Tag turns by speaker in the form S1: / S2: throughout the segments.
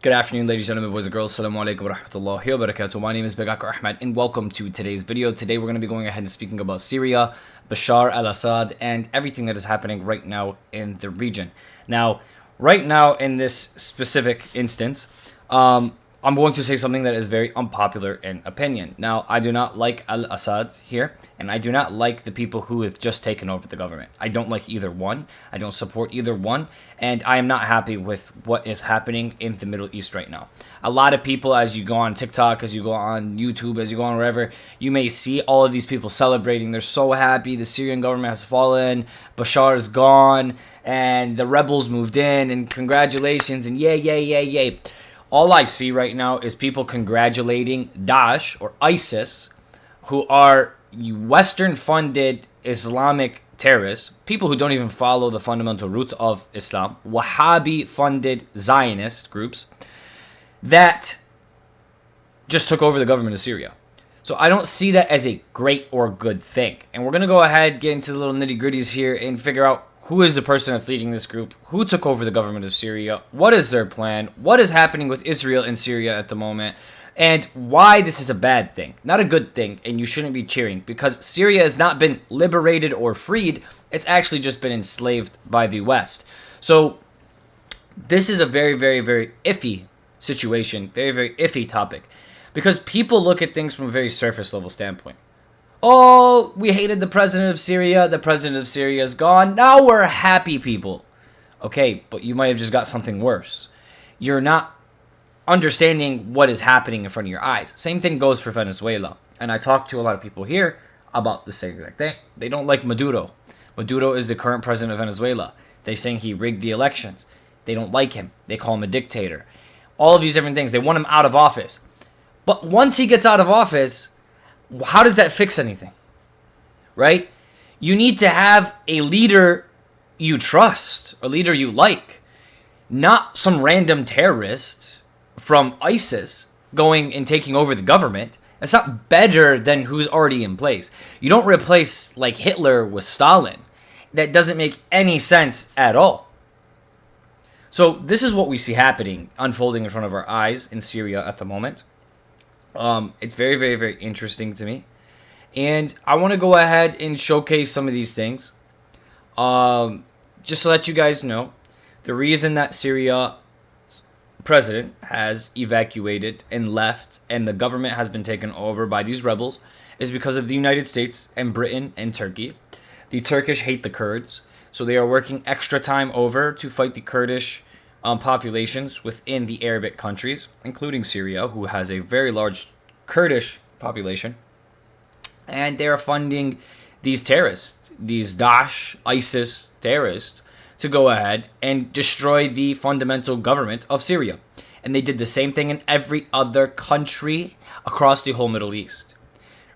S1: Good afternoon, ladies and gentlemen, boys and girls. Assalamu alaikum wa rahmatullahi wa barakatuh. My name is Begakar Ahmed, and welcome to today's video. Today, we're going to be going ahead and speaking about Syria, Bashar al-Assad, and everything that is happening right now in the region. Now, right now, in this specific instance, I'm going to say something that is very unpopular in opinion. Now, I do not like al-Assad here, and I do not like the people who have just taken over the government. I don't like either one. I don't support either one, and I am not happy with what is happening in the Middle East right now. A lot of people, as you go on TikTok, as you go on YouTube, as you go on wherever, you may see all of these people celebrating. They're so happy. The Syrian government has fallen. Bashar is gone, and the rebels moved in, and congratulations, and yay, yay, yay, yay. All I see right now is people congratulating Daesh or ISIS, who are Western-funded Islamic terrorists, people who don't even follow the fundamental roots of Islam, Wahhabi-funded Zionist groups, that just took over the government of Syria. So I don't see that as a great or good thing. And we're going to go ahead, get into the little nitty-gritties here, and figure out who is the person that's leading this group, who took over the government of Syria, what is their plan, what is happening with Israel and Syria at the moment, and why this is a bad thing, not a good thing, and you shouldn't be cheering, because Syria has not been liberated or freed, it's actually just been enslaved by the West. So this is a very, very, very iffy situation, very, very iffy topic, because people look at things from a very surface level standpoint. Oh, we hated the president of Syria. The president of Syria is gone. Now we're happy people. Okay, but you might have just got something worse. You're not understanding what is happening in front of your eyes. Same thing goes for Venezuela. And I talked to a lot of people here about the same exact thing. They don't like Maduro. Maduro is the current president of Venezuela. They're saying he rigged the elections. They don't like him. They call him a dictator. All of these different things. They want him out of office. But once he gets out of office, how does that fix anything? Right? You need to have a leader you trust, a leader you like, not some random terrorists from ISIS going and taking over the government. That's not better than who's already in place. You don't replace like Hitler with Stalin. That doesn't make any sense at all. So this is what we see happening, unfolding in front of our eyes in Syria at the moment. It's very, very, very interesting to me. And I want to go ahead and showcase some of these things. Just to let you guys know, the reason that Syria's president has evacuated and left and the government has been taken over by these rebels is because of the United States and Britain and Turkey. The Turkish hate the Kurds, so they are working extra time over to fight the Kurdish populations within the Arabic countries, including Syria, who has a very large Kurdish population. And they are funding these terrorists, these Daesh, ISIS terrorists, to go ahead and destroy the fundamental government of Syria. And they did the same thing in every other country across the whole Middle East.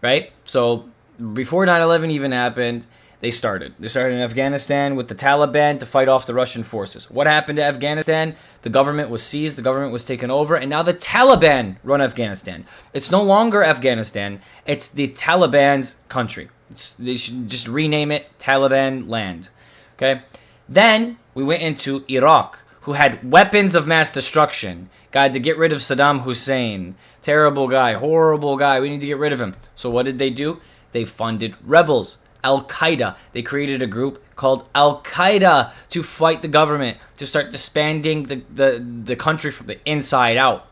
S1: Right? So before 9/11 even happened, They started in Afghanistan with the Taliban to fight off the Russian forces. What happened to Afghanistan? The government was seized, the government was taken over, and now the Taliban run Afghanistan. It's no longer Afghanistan, it's the Taliban's country. They should just rename it Taliban land. Okay? Then we went into Iraq, who had weapons of mass destruction. Got to get rid of Saddam Hussein. Terrible guy, horrible guy. We need to get rid of him. So what did they do? They funded rebels. Al-Qaeda. They created a group called Al-Qaeda to fight the government, to start disbanding the country from the inside out.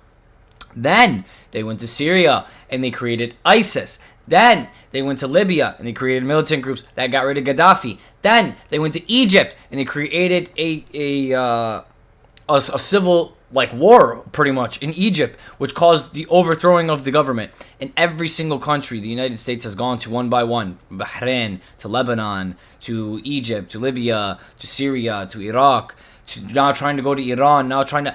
S1: Then they went to Syria and they created ISIS. Then they went to Libya and they created militant groups that got rid of Gaddafi. Then they went to Egypt and they created a civil war pretty much in Egypt, which caused the overthrowing of the government. In every single country the United States has gone to one by one, from Bahrain to Lebanon to Egypt to Libya to Syria to Iraq to now trying to go to Iran, now trying to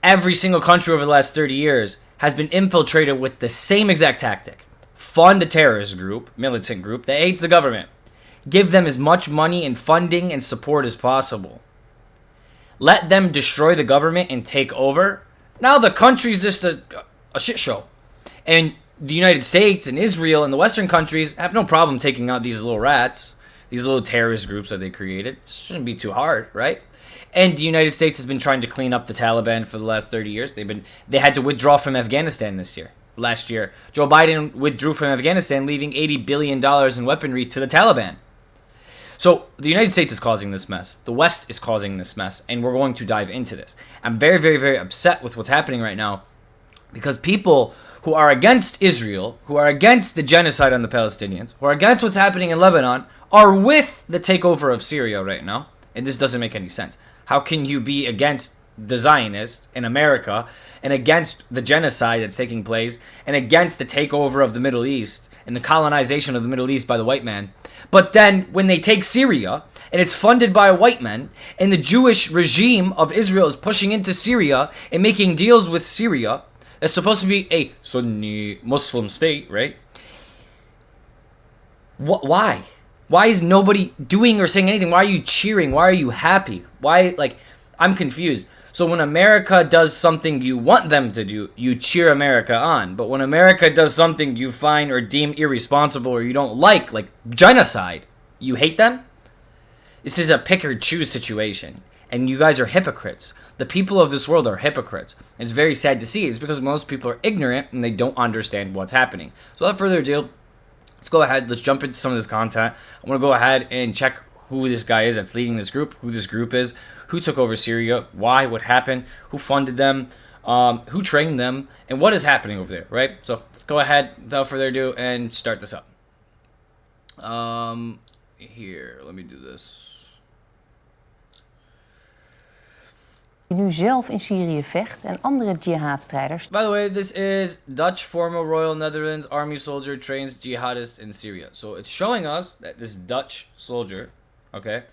S1: every single country over the last 30 years has been infiltrated with the same exact tactic. Fund a terrorist group, militant group that hates the government. Give them as much money and funding and support as possible. Let them destroy the government and take over. Now the country's just a shit show. And the United States and Israel and the Western countries have no problem taking out these little rats, these little terrorist groups that they created. It shouldn't be too hard, right? And the United States has been trying to clean up the Taliban for the last 30 years. They had to withdraw from Afghanistan last year. Joe Biden withdrew from Afghanistan, leaving $80 billion in weaponry to the Taliban. So the United States is causing this mess. The West is causing this mess, and we're going to dive into this. I'm very, very, very upset with what's happening right now because people who are against Israel, who are against the genocide on the Palestinians, who are against what's happening in Lebanon, are with the takeover of Syria right now. And this doesn't make any sense. How can you be against the Zionists in America and against the genocide that's taking place and against the takeover of the Middle East and the colonization of the Middle East by the white man? But then when they take Syria and it's funded by a white man and the Jewish regime of Israel is pushing into Syria and making deals with Syria, that's supposed to be a Sunni Muslim state, right? Why? Why is nobody doing or saying anything? Why are you cheering? Why are you happy? Why, I'm confused. So when America does something you want them to do, you cheer America on. But when America does something you find or deem irresponsible or you don't like genocide, you hate them? This is a pick or choose situation. And you guys are hypocrites. The people of this world are hypocrites. And it's very sad to see. It's because most people are ignorant and they don't understand what's happening. So without further ado, let's go ahead. Let's jump into some of this content. I want to go ahead and check who this guy is that's leading this group, who this group is, who took over Syria, why, what happened, who funded them, who trained them, and what is happening over there, right? So let's go ahead, without further ado, and start this up. Here, let me do this.
S2: Nu zelf in Syrië vecht en andere jihadstrijders.
S1: By the way, this is Dutch former Royal Netherlands Army soldier trains jihadists in Syria. So it's showing us that this Dutch soldier, okay,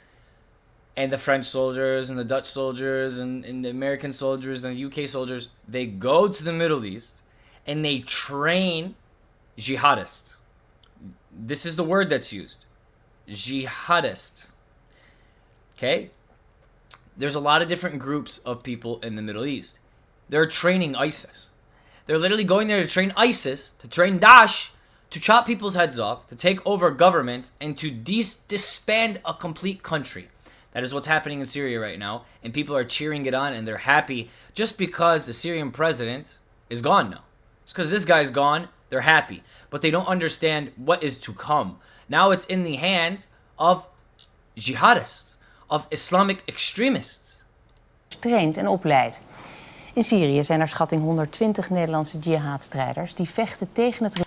S1: and the French soldiers and the Dutch soldiers and the American soldiers and the UK soldiers, they go to the Middle East and they train jihadists. This is the word that's used. Jihadist. Okay? There's a lot of different groups of people in the Middle East. They're training ISIS. They're literally going there to train ISIS, to train Daesh, to chop people's heads off, to take over governments, and to disband a complete country. That is what's happening in Syria right now, and people are cheering it on, and they're happy just because the Syrian president is gone now. It's because this guy's gone, they're happy. But they don't understand what is to come. Now it's in the hands of jihadists, of Islamic extremists.
S2: Traint en opleidt. In Syrië zijn naar schatting 120 Nederlandse jihadstrijders die vechten tegen het.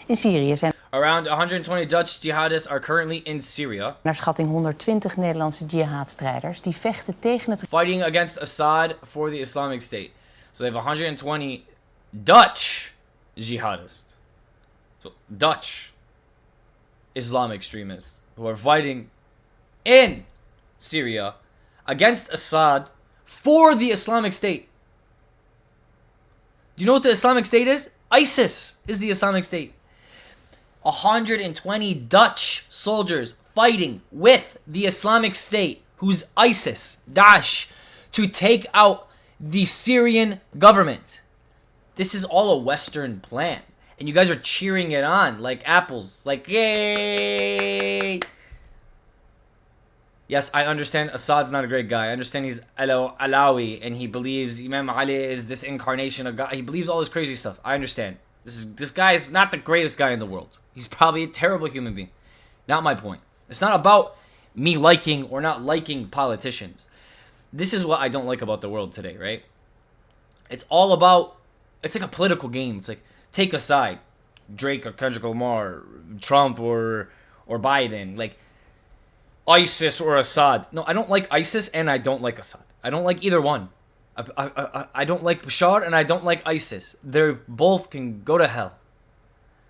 S2: In Syrië zijn
S1: Around 120 Dutch jihadists are currently in Syria.
S2: Naar schatting 120 Nederlandse jihadstrijders die vechten tegen het.
S1: Fighting against Assad for the Islamic State. So they have 120 Dutch jihadists. So Dutch Islamic extremists who are fighting in Syria against Assad for the Islamic State. Do you know what the Islamic State is? ISIS is the Islamic State. 120 Dutch soldiers fighting with the Islamic State, who's ISIS, Daesh, to take out the Syrian government. This is all a Western plan. And you guys are cheering it on like apples. Like, yay! Yes, I understand Assad's not a great guy. I understand he's Alawi and he believes Imam Ali is this incarnation of God. He believes all this crazy stuff. I understand. This guy is not the greatest guy in the world. He's probably a terrible human being. Not my point. It's not about me liking or not liking politicians. This is what I don't like about the world today, right? It's all about, it's like a political game. It's like, take a side. Drake or Kendrick Lamar, Trump or Biden. Like, ISIS or Assad. No, I don't like ISIS and I don't like Assad. I don't like either one. I don't like Bashar and I don't like ISIS. They both can go to hell.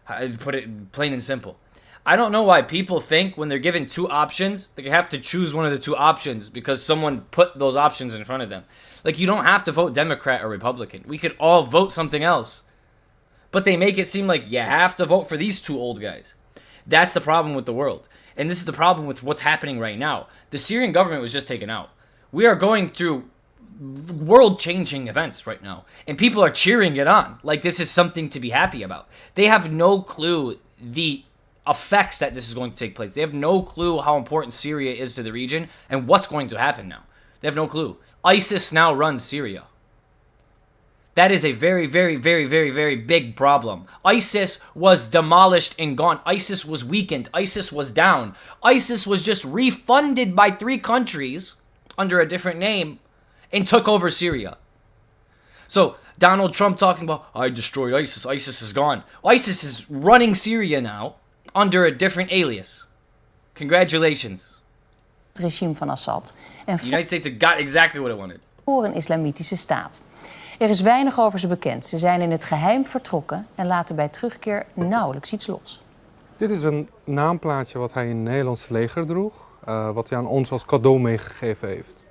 S1: I put it plain and simple. I don't know why people think when they're given two options, they have to choose one of the two options because someone put those options in front of them. Like, you don't have to vote Democrat or Republican. We could all vote something else. But they make it seem like you have to vote for these two old guys. That's the problem with the world. And this is the problem with what's happening right now. The Syrian government was just taken out. We are going through world-changing events right now. And people are cheering it on. Like this is something to be happy about. They have no clue the effects that this is going to take place. They have no clue how important Syria is to the region and what's going to happen now. They have no clue. ISIS now runs Syria. That is a very, very, very, very, very big problem. ISIS was demolished and gone. ISIS was weakened. ISIS was down. ISIS was just refunded by 3 countries under a different name and took over Syria. So Donald Trump talking about, I destroyed ISIS. ISIS is gone. ISIS is running Syria now under a different alias. Congratulations.
S2: Het regime van Assad en
S1: The United States got exactly what it wanted.
S2: voor een islamitische staat. Er is weinig over ze bekend. Ze zijn in het geheim vertrokken en laten bij terugkeer nauwelijks iets los.
S3: Dit is een naamplaatje wat hij in het Nederlandse leger droeg, wat hij aan ons als cadeau meegegeven heeft.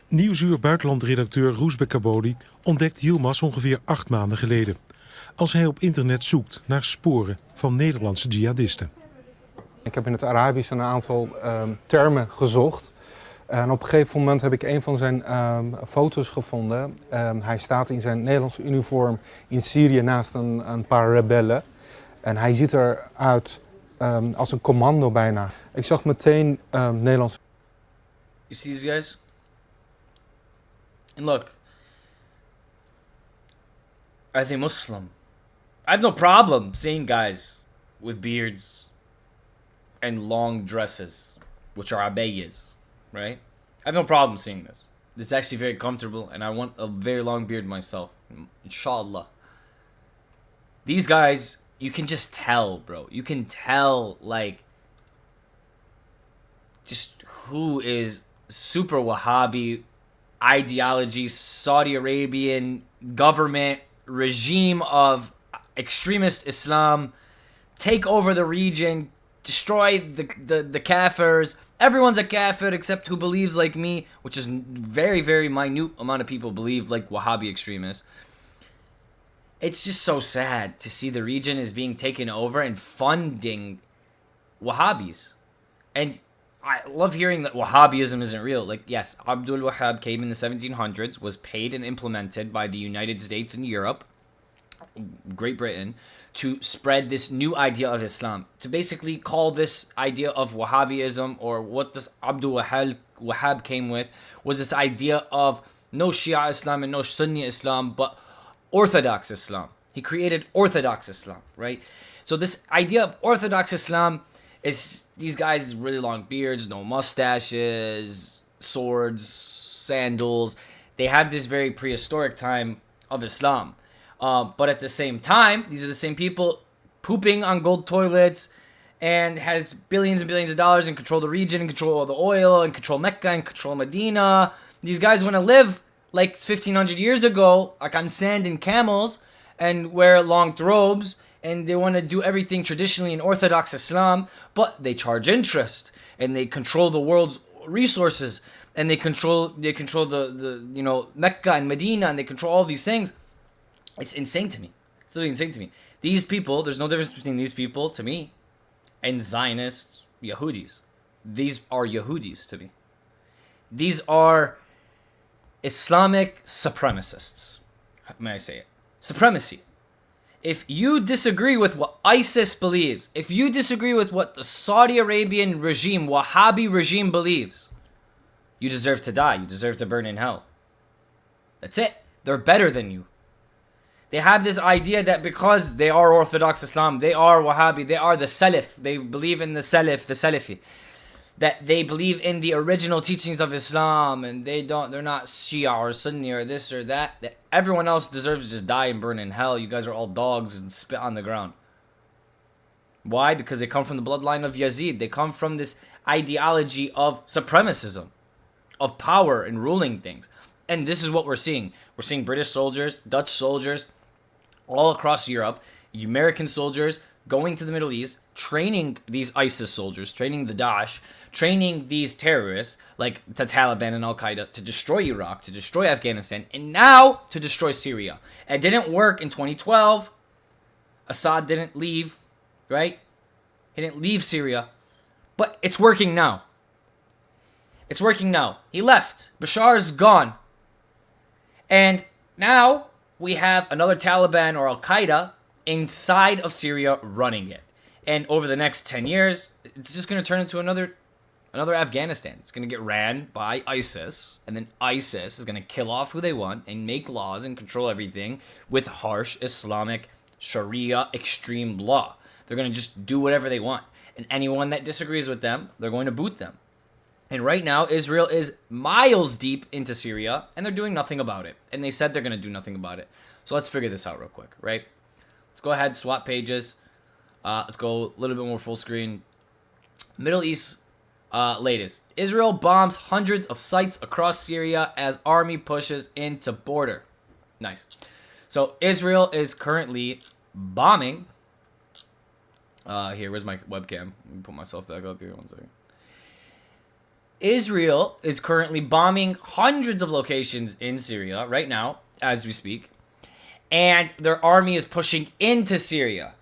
S4: Nieuwsuur buitenlandredacteur Roesbek Kabodi ontdekt Yilmaz ongeveer 8 maanden geleden. Als hij op internet zoekt naar sporen van Nederlandse jihadisten.
S3: Ik heb in het Arabisch een aantal termen gezocht. En op een gegeven moment heb ik een van zijn foto's gevonden. Hij staat in zijn Nederlandse uniform in Syrië naast een paar rebellen. En hij ziet eruit als een commando bijna. Ik zag meteen Nederlands.
S1: You see these guys? And look, as a Muslim, I have no problem seeing guys with beards and long dresses, which are abayas, right? I have no problem seeing this. It's actually very comfortable, and I want a very long beard myself, inshallah. These guys, you can just tell, bro. You can tell, like, just who is super Wahhabi ideology, Saudi Arabian government, regime of extremist Islam, take over the region, destroy the kafirs. Everyone's a kafir except who believes like me, which is very, very minute amount of people believe like Wahhabi extremists. It's just so sad to see the region is being taken over and funding Wahhabis. And I love hearing that Wahhabism isn't real. Like, yes, Abdul Wahhab came in the 1700s, was paid and implemented by the United States and Europe, Great Britain, to spread this new idea of Islam. To basically call this idea of Wahhabism, or what this Abdul Wahhab came with, was this idea of no Shia Islam and no Sunni Islam, but Orthodox Islam. He created Orthodox Islam, right? So this idea of Orthodox Islam is these guys with really long beards, no mustaches, swords, sandals. They have this very prehistoric time of Islam. But at the same time, these are the same people pooping on gold toilets and has billions and billions of dollars and control the region and control all the oil and control Mecca and control Medina. These guys want to live like 1500 years ago, like on sand and camels, and wear long robes, and they want to do everything traditionally in Orthodox Islam, but they charge interest and they control the world's resources, and they control the you know, Mecca and Medina, and they control all these things. It's insane to me. It's literally insane to me. These people, there's no difference between these people to me and Zionists, Yahudis. These are Yahudis to me. These are Islamic supremacists. May I say it? Supremacy. If you disagree with what ISIS believes, if you disagree with what the Saudi Arabian regime, Wahhabi regime believes, you deserve to die. You deserve to burn in hell. That's it. They're better than you. They have this idea that because they are Orthodox Islam, they are Wahhabi, they are the Salaf, they believe in the Salaf, the Salafi, that they believe in the original teachings of Islam, and they're not Shia or Sunni or this or that everyone else deserves to just die and burn in hell. You guys are all dogs and spit on the ground. Why? Because they come from the bloodline of Yazid. They come from this ideology of supremacism, of power and ruling things. And this is what we're seeing. We're seeing British soldiers, Dutch soldiers, all across Europe, American soldiers going to the Middle East, training these ISIS soldiers, training the Daesh, training these terrorists like the Taliban and Al-Qaeda to destroy Iraq, to destroy Afghanistan, and now to destroy Syria. It didn't work in 2012. Assad didn't leave, right? He didn't leave Syria. But it's working now. It's working now. He left. Bashar's gone. And now we have another Taliban or Al-Qaeda inside of Syria running it. And over the next 10 years, it's just going to turn into another another Afghanistan. It's going to get ran by ISIS, and then ISIS is going to kill off who they want and make laws and control everything with harsh Islamic Sharia extreme law. They're going to just do whatever they want. And anyone that disagrees with them, they're going to boot them. And right now, Israel is miles deep into Syria, and they're doing nothing about it. And they said they're going to do nothing about it. So let's figure this out real quick, right? Let's go ahead, swap pages. Let's go a little bit more full screen. Middle East latest. Israel bombs hundreds of sites across Syria as army pushes into border. Nice. So Israel is currently bombing. Here, where's my webcam? Let me put myself back up here 1 second. Israel is currently bombing hundreds of locations in Syria right now, as we speak. And their army is pushing into Syria.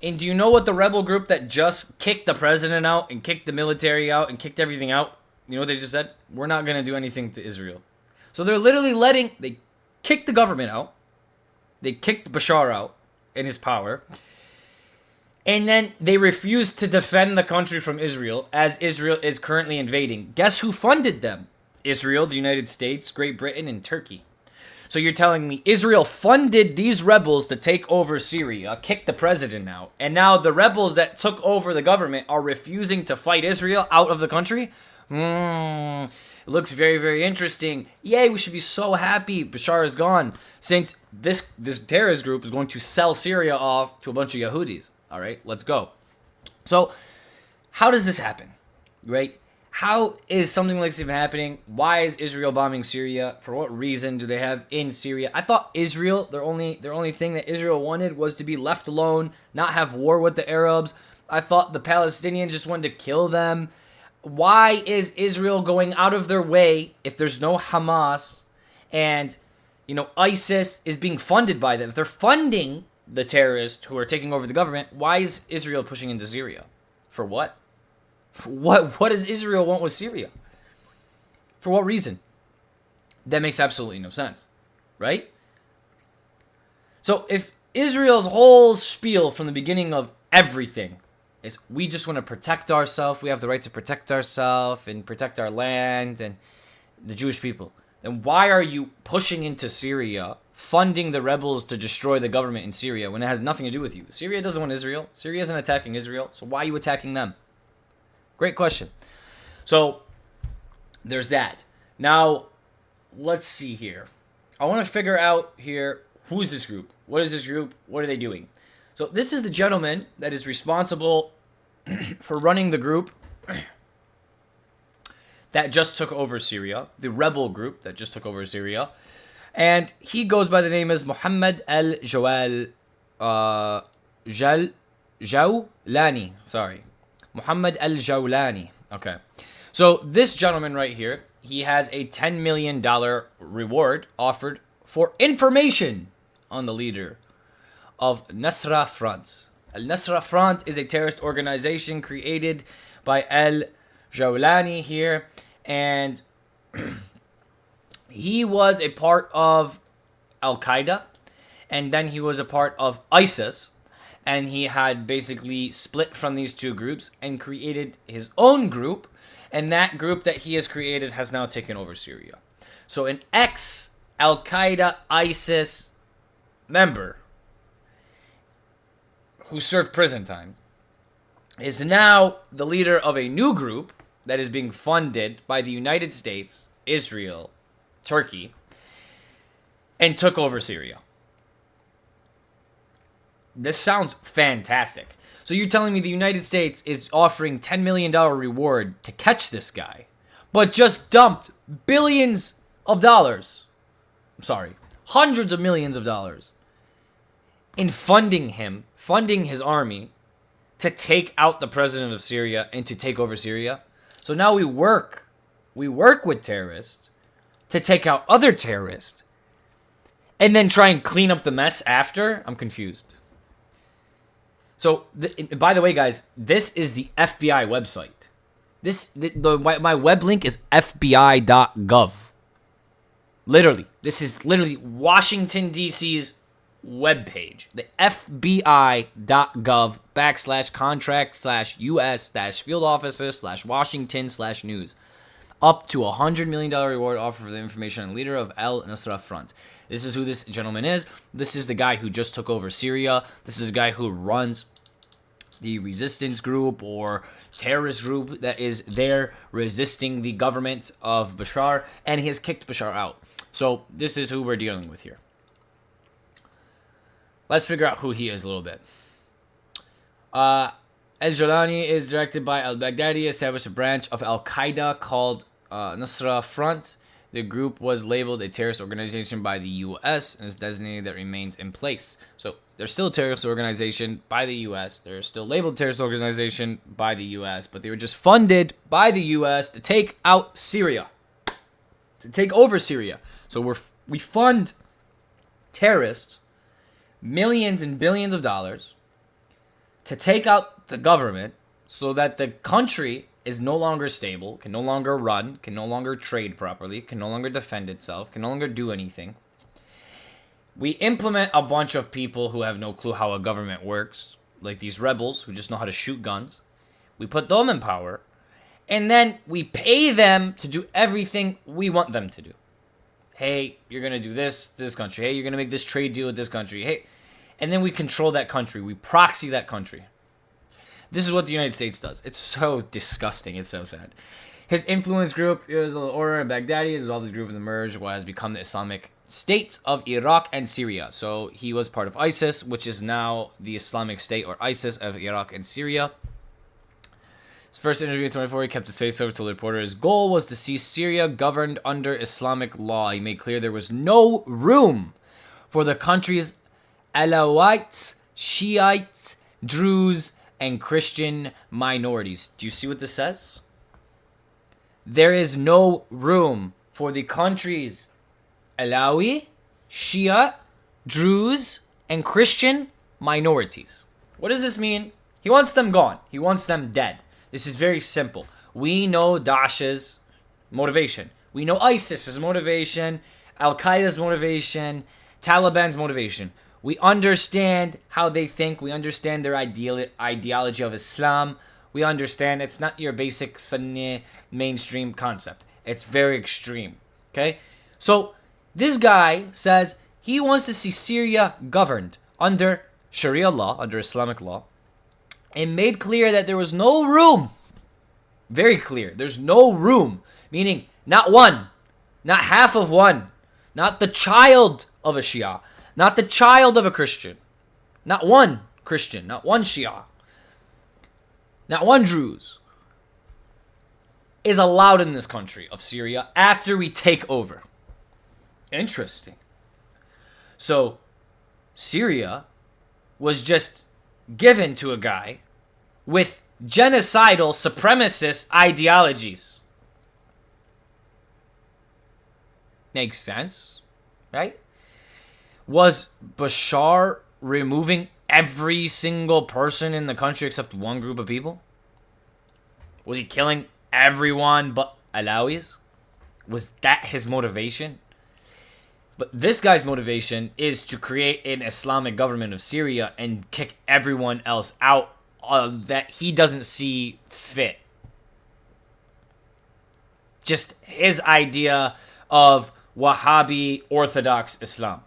S1: And do you know what the rebel group that just kicked the president out and kicked the military out and kicked everything out? You know what they just said? We're not going to do anything to Israel. So they're literally they kicked the government out. They kicked Bashar out in his power. And then they refused to defend the country from Israel as Israel is currently invading. Guess who funded them? Israel, the United States, Great Britain, and Turkey. So you're telling me Israel funded these rebels to take over Syria, kick the president out, and now the rebels that took over the government are refusing to fight Israel out of the country? It looks very, very interesting. Yay, we should be so happy Bashar is gone, since this terrorist group is going to sell Syria off to a bunch of Yahudis. All right, let's go. So how does this happen, right? How is something like this even happening? Why is Israel bombing Syria? For what reason do they have in Syria? I thought Israel, their only thing that Israel wanted was to be left alone, not have war with the Arabs. I thought the Palestinians just wanted to kill them. Why is Israel going out of their way if there's no Hamas and, ISIS is being funded by them? If they're funding the terrorists who are taking over the government, why is Israel pushing into Syria? For what? What does Israel want with Syria? For what reason? That makes absolutely no sense, right? So if Israel's whole spiel from the beginning of everything is we just want to protect ourselves, we have the right to protect ourselves and protect our land and the Jewish people, then why are you pushing into Syria, funding the rebels to destroy the government in Syria when it has nothing to do with you? Syria doesn't want Israel. Syria isn't attacking Israel, so why are you attacking them? Great question. So there's that. Now, let's see here. I want to figure out here, who is this group? What is this group? What are they doing? So this is the gentleman that is responsible for running the group that just took over Syria, the rebel group that just took over Syria. And he goes by the name as Muhammad al-Jawlani. Sorry. Muhammad al-Jawlani. Okay. So this gentleman right here, he has a $10 million reward offered for information on the leader of Nusra Front. Al-Nusra Front is a terrorist organization created by al-Jawlani here. And he was a part of Al-Qaeda. And then he was a part of ISIS. And he had basically split from these two groups and created his own group. And that group that he has created has now taken over Syria. So an ex-Al-Qaeda ISIS member who served prison time is now the leader of a new group that is being funded by the United States, Israel, Turkey, and took over Syria. This sounds fantastic. So you're telling me the United States is offering $10 million reward to catch this guy, but just dumped billions of dollars. I'm sorry, hundreds of millions of dollars in funding him, funding his army to take out the president of Syria and to take over Syria. So now we work with terrorists to take out other terrorists and then try and clean up the mess after. I'm confused. So, by the way, guys, this is the FBI website. My web link is fbi.gov. Literally, this is literally Washington, D.C.'s webpage, the FBI.gov/contract/US-field offices/Washington/news. Up to $100 million reward offer for the information on leader of al-Nusra Front. This is who this gentleman is. This is the guy who just took over Syria. This is the guy who runs the resistance group or terrorist group that is there resisting the government of Bashar, and he has kicked Bashar out. So this is who we're dealing with here. Let's figure out who he is a little bit. Al-Jawlani is directed by al-Baghdadi, established a branch of al-Qaeda called Nusra Front. The group was labeled a terrorist organization by the U.S. and is designated that remains in place. So they're still a terrorist organization by the U.S. They're still labeled a terrorist organization by the U.S., but they were just funded by the U.S. to take out Syria, to take over Syria. So we fund terrorists millions and billions of dollars to take out the government so that the country is no longer stable, can no longer run, can no longer trade properly, can no longer defend itself, can no longer do anything. We implement a bunch of people who have no clue how a government works, like these rebels who just know how to shoot guns. We put them in power, and then we pay them to do everything we want them to do. Hey, you're going to do this to this country. Hey, you're going to make this trade deal with this country. Hey, and then we control that country. We proxy that country. This is what the United States does. It's so disgusting. It's so sad. His influence group is Al-Order and Baghdadi. Is all this group in the merge what has become the Islamic State of Iraq and Syria. So he was part of ISIS, which is now the Islamic State or ISIS of Iraq and Syria. His first interview in 2024, he kept his face over to the reporter. His goal was to see Syria governed under Islamic law. He made clear there was no room for the country's Alawites, Shiites, Druze, and Christian minorities. Do you see what this says? There is no room for the country's Alawi, Shia, Druze, and Christian minorities. What does this mean? He wants them gone. He wants them dead. This is very simple. We know Daesh's motivation. We know ISIS's motivation, Al-Qaeda's motivation, Taliban's motivation. We understand how they think. We understand their ideology of Islam. We understand it's not your basic Sunni mainstream concept. It's very extreme. Okay? So this guy says he wants to see Syria governed under Sharia law, under Islamic law, and made clear that there was no room. Very clear. There's no room. Meaning not one, not half of one, not the child of a Shia, not the child of a Christian. Not one Christian. Not one Shia. Not one Druze is allowed in this country of Syria after we take over. Interesting. So Syria was just given to a guy with genocidal supremacist ideologies. Makes sense, right? Was Bashar removing every single person in the country except one group of people? Was he killing everyone but Alawis? Was that his motivation? But this guy's motivation is to create an Islamic government of Syria and kick everyone else out that he doesn't see fit. Just his idea of Wahhabi Orthodox Islam.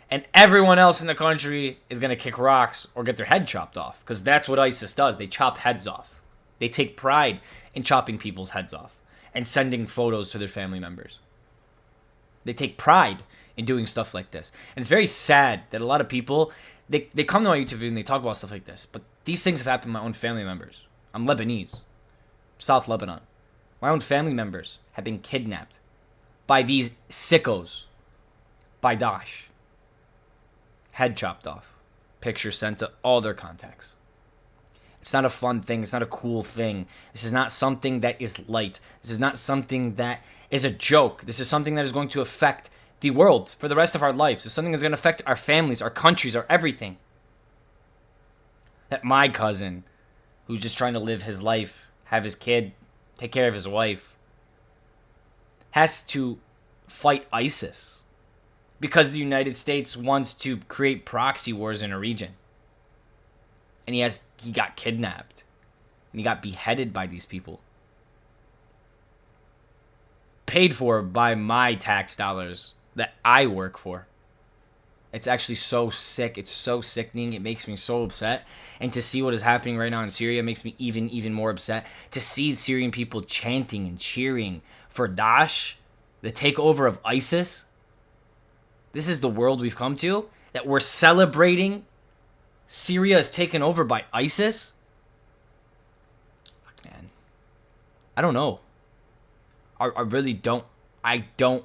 S1: And everyone else in the country is going to kick rocks or get their head chopped off. Because that's what ISIS does. They chop heads off. They take pride in chopping people's heads off and sending photos to their family members. They take pride in doing stuff like this. And it's very sad that a lot of people, they come to my YouTube video and they talk about stuff like this. But these things have happened to my own family members. I'm Lebanese. South Lebanon. My own family members have been kidnapped by these sickos. By Daesh. Head chopped off. Pictures sent to all their contacts. It's not a fun thing. It's not a cool thing. This is not something that is light. This is not something that is a joke. This is something that is going to affect the world for the rest of our lives. It's something that's going to affect our families, our countries, our everything. That my cousin, who's just trying to live his life, have his kid, take care of his wife, has to fight ISIS because the United States wants to create proxy wars in a region. And he got kidnapped. And he got beheaded by these people. Paid for by my tax dollars that I work for. It's actually so sick. It's so sickening. It makes me so upset. And to see what is happening right now in Syria makes me even more upset. To see Syrian people chanting and cheering for Daesh, the takeover of ISIS. This is the world we've come to? That we're celebrating Syria is taken over by ISIS? Fuck, man. I don't know. I really don't. I don't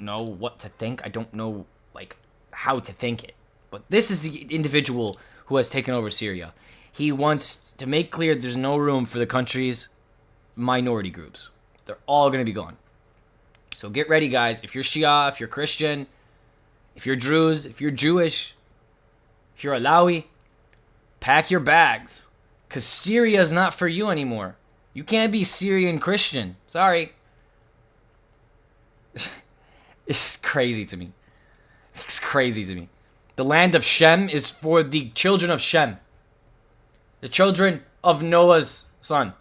S1: know what to think. I don't know, like, how to think it. But this is the individual who has taken over Syria. He wants to make clear there's no room for the country's minority groups. They're all going to be gone. So get ready, guys. If you're Shia, if you're Christian, if you're Druze, if you're Jewish, if you're Alawi, pack your bags. Because Syria is not for you anymore. You can't be Syrian Christian. Sorry. It's crazy to me. It's crazy to me. The land of Shem is for the children of Shem. The children of Noah's son.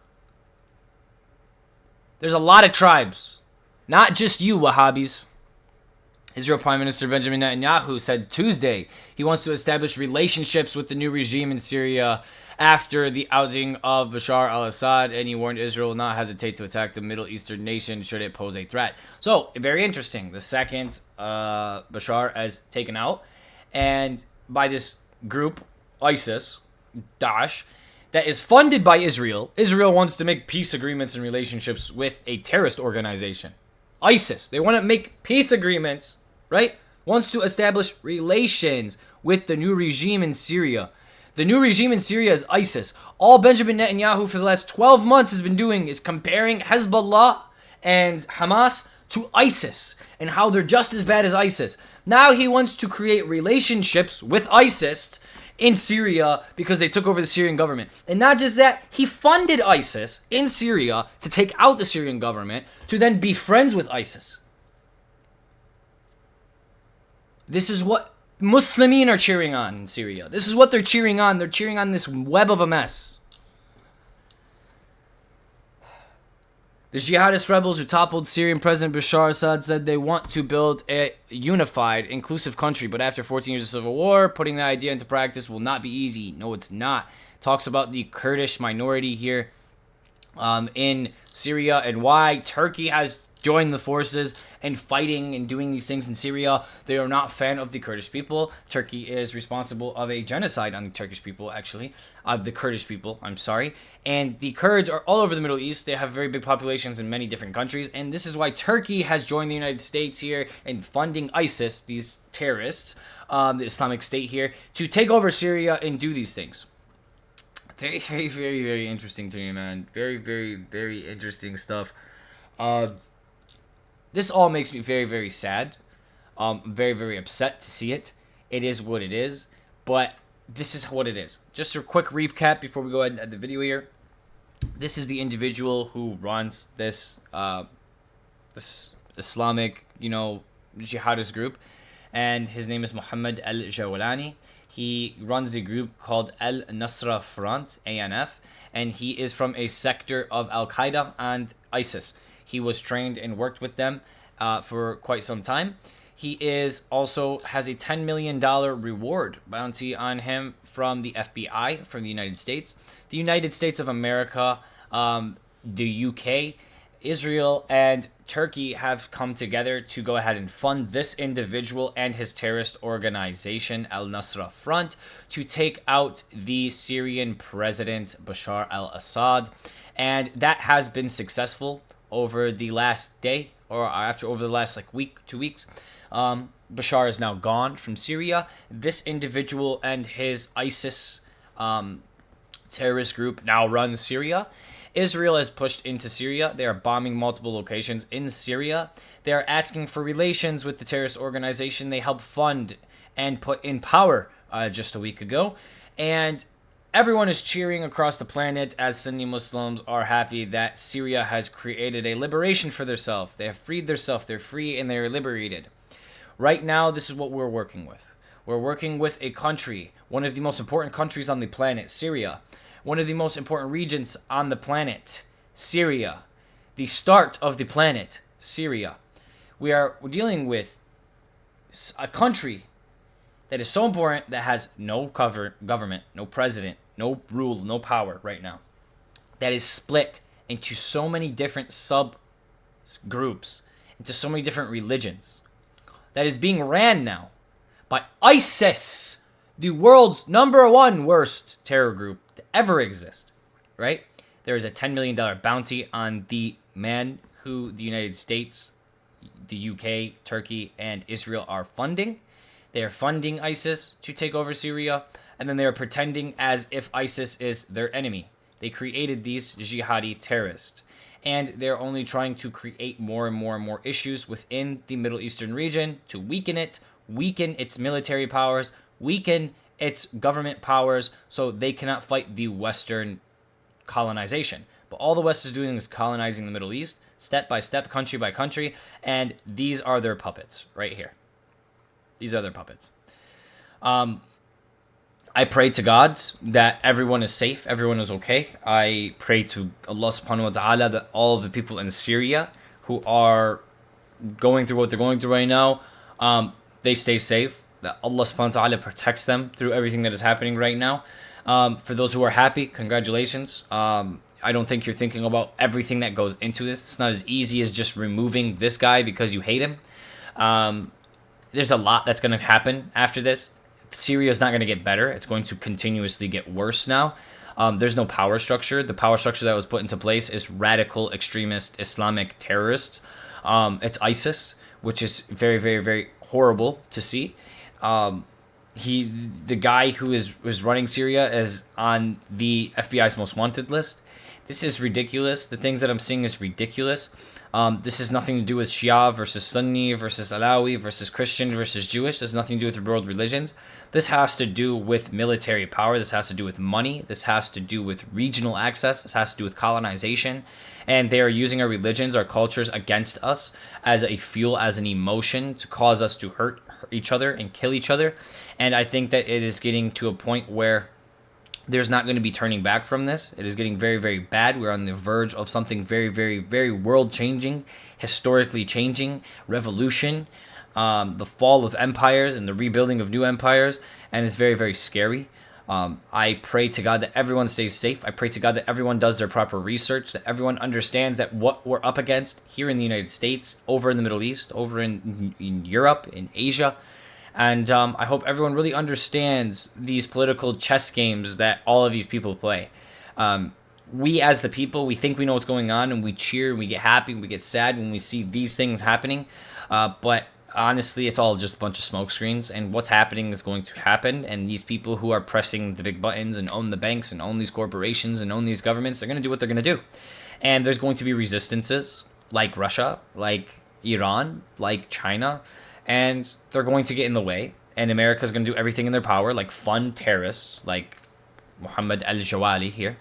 S1: There's a lot of tribes. Not just you, Wahhabis. Israel Prime Minister Benjamin Netanyahu said Tuesday he wants to establish relationships with the new regime in Syria after the outing of Bashar al-Assad, and he warned Israel will not hesitate to attack the Middle Eastern nation should it pose a threat. So, very interesting. The second Bashar is taken out, and by this group, ISIS, Daesh, that is funded by Israel. Israel wants to make peace agreements and relationships with a terrorist organization. ISIS, they want to make peace agreements, right? Wants to establish relations with the new regime in Syria. The new regime in Syria is ISIS. All Benjamin Netanyahu for the last 12 months has been doing is comparing Hezbollah and Hamas to ISIS and how they're just as bad as ISIS. Now he wants to create relationships with ISIS in Syria because they took over the Syrian government. And not just that, he funded ISIS in Syria to take out the Syrian government to then be friends with ISIS. This is what Muslimin are cheering on in Syria. This is what they're cheering on. They're cheering on this web of a mess. The jihadist rebels who toppled Syrian President Bashar al-Assad said they want to build a unified, inclusive country, but after 14 years of civil war, putting that idea into practice will not be easy. No, it's not. Talks about the Kurdish minority here in Syria and why Turkey has joined the forces and fighting and doing these things in Syria. They are not a fan of the Kurdish people. Turkey is responsible of a genocide on the Turkish people, actually. The Kurdish people, I'm sorry. And the Kurds are all over the Middle East. They have very big populations in many different countries. And this is why Turkey has joined the United States here in funding ISIS, these terrorists, the Islamic State here, to take over Syria and do these things. Very, very, very, very interesting to me, man. Very, very, very interesting stuff. This all makes me very, very sad. Very, very upset to see it. It is what it is. But this is what it is. Just a quick recap before we go ahead and end the video here. This is the individual who runs this this Islamic, jihadist group. And his name is Muhammad al-Jawlani. He runs the group called Al-Nusra Front, ANF. And he is from a sector of Al-Qaeda and ISIS. He was trained and worked with them for quite some time. He also has a $10 million reward bounty on him from the FBI, from the United States. The United States of America, the UK, Israel, and Turkey have come together to go ahead and fund this individual and his terrorist organization, Al-Nusra Front, to take out the Syrian president, Bashar al-Assad. And that has been successful over the last day, or over the last week, 2 weeks. Bashar is now gone from Syria. This individual and his ISIS terrorist group now runs Syria. Israel has pushed into Syria. They are bombing multiple locations in Syria. They are asking for relations with the terrorist organization they helped fund and put in power just a week ago. And everyone is cheering across the planet as Sunni Muslims are happy that Syria has created a liberation for themselves. They have freed themselves. They're free and they're liberated. Right now, this is what we're working with. We're working with a country, one of the most important countries on the planet, Syria. One of the most important regions on the planet, Syria. The start of the planet, Syria. We're dealing with a country that is so important that has no government, no president, no rule, no power right now. That is split into so many different subgroups, into so many different religions. That is being ran now by ISIS, the world's #1 worst terror group to ever exist, right? There is a $10 million bounty on the man who the United States, the UK, Turkey, and Israel are funding. They are funding ISIS to take over Syria, and then they are pretending as if ISIS is their enemy. They created these jihadi terrorists, and they're only trying to create more and more and more issues within the Middle Eastern region to weaken it, weaken its military powers, weaken its government powers, so they cannot fight the Western colonization. But all the West is doing is colonizing the Middle East, step by step, country by country, and these are their puppets right here. These are their puppets. I pray to God that everyone is safe, everyone is okay. I pray to Allah subhanahu wa ta'ala that all of the people in Syria who are going through what they're going through right now, they stay safe, that Allah subhanahu wa ta'ala protects them through everything that is happening right now. For those who are happy, congratulations. I don't think you're thinking about everything that goes into this. It's not as easy as just removing this guy because you hate him. There's a lot that's going to happen after this. Syria is not going to get better. It's going to continuously get worse now. There's no power structure. The power structure that was put into place is radical extremist Islamic terrorists. It's ISIS, which is very, very, very horrible to see. The guy who is running Syria is on the FBI's most wanted list. This is ridiculous. The things that I'm seeing is ridiculous. This has nothing to do with Shia versus Sunni versus Alawi versus Christian versus Jewish. This has nothing to do with the world religions. This has to do with military power. This has to do with money. This has to do with regional access. This has to do with colonization. And they are using our religions, our cultures against us as a fuel, as an emotion to cause us to hurt each other and kill each other. And I think that it is getting to a point where there's not going to be turning back from this. It is getting very, very bad. We're on the verge of something very, very, very world-changing, historically changing, revolution, the fall of empires and the rebuilding of new empires, and it's very, very scary. I pray to God that everyone stays safe. I pray to God that everyone does their proper research, that everyone understands that what we're up against here in the United States, over in the Middle East, over in Europe, in Asia, and I hope everyone really understands these political chess games that all of these people play. We as the people, we think we know what's going on, and we cheer, and we get happy, and we get sad when we see these things happening. But honestly, it's all just a bunch of smoke screens, and what's happening is going to happen. And these people who are pressing the big buttons and own the banks and own these corporations and own these governments, they're going to do what they're going to do. And there's going to be resistances like Russia, like Iran, like China, and they're going to get in the way. And America's going to do everything in their power, like fund terrorists like Muhammad al-Jawlani here,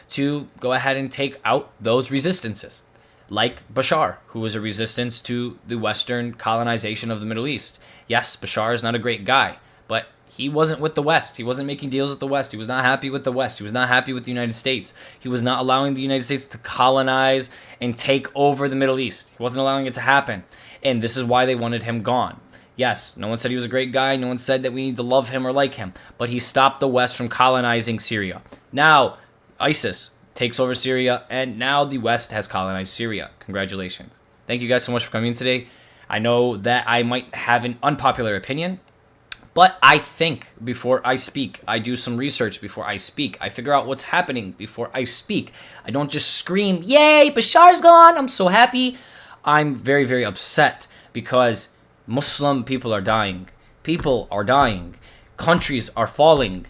S1: to go ahead and take out those resistances. Like Bashar, who was a resistance to the Western colonization of the Middle East. Yes, Bashar is not a great guy, but he wasn't with the West. He wasn't making deals with the West. He was not happy with the West. He was not happy with the United States. He was not allowing the United States to colonize and take over the Middle East. He wasn't allowing it to happen. And this is why they wanted him gone. Yes, no one said he was a great guy. No one said that we need to love him or like him. But he stopped the West from colonizing Syria. Now, ISIS takes over Syria, and now the West has colonized Syria. Congratulations. Thank you guys so much for coming in today. I know that I might have an unpopular opinion, but I think before I speak. I do some research before I speak. I figure out what's happening before I speak. I don't just scream, "Yay, Bashar's gone, I'm so happy." I'm very, very upset because Muslim people are dying. People are dying. Countries are falling.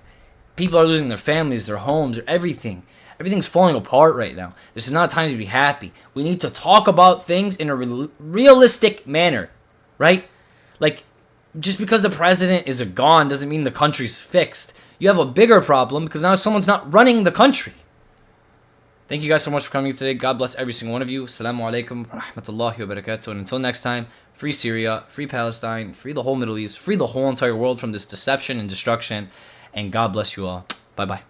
S1: People are losing their families, their homes, their everything. Everything's falling apart right now. This is not a time to be happy. We need to talk about things in a realistic manner, right? Like, just because the president is gone doesn't mean the country's fixed. You have a bigger problem because now someone's not running the country. Thank you guys so much for coming today. God bless every single one of you. Assalamu alaikum wa rahmatullahi wa barakatuh. And until next time, free Syria, free Palestine, free the whole Middle East, free the whole entire world from this deception and destruction. And God bless you all. Bye-bye.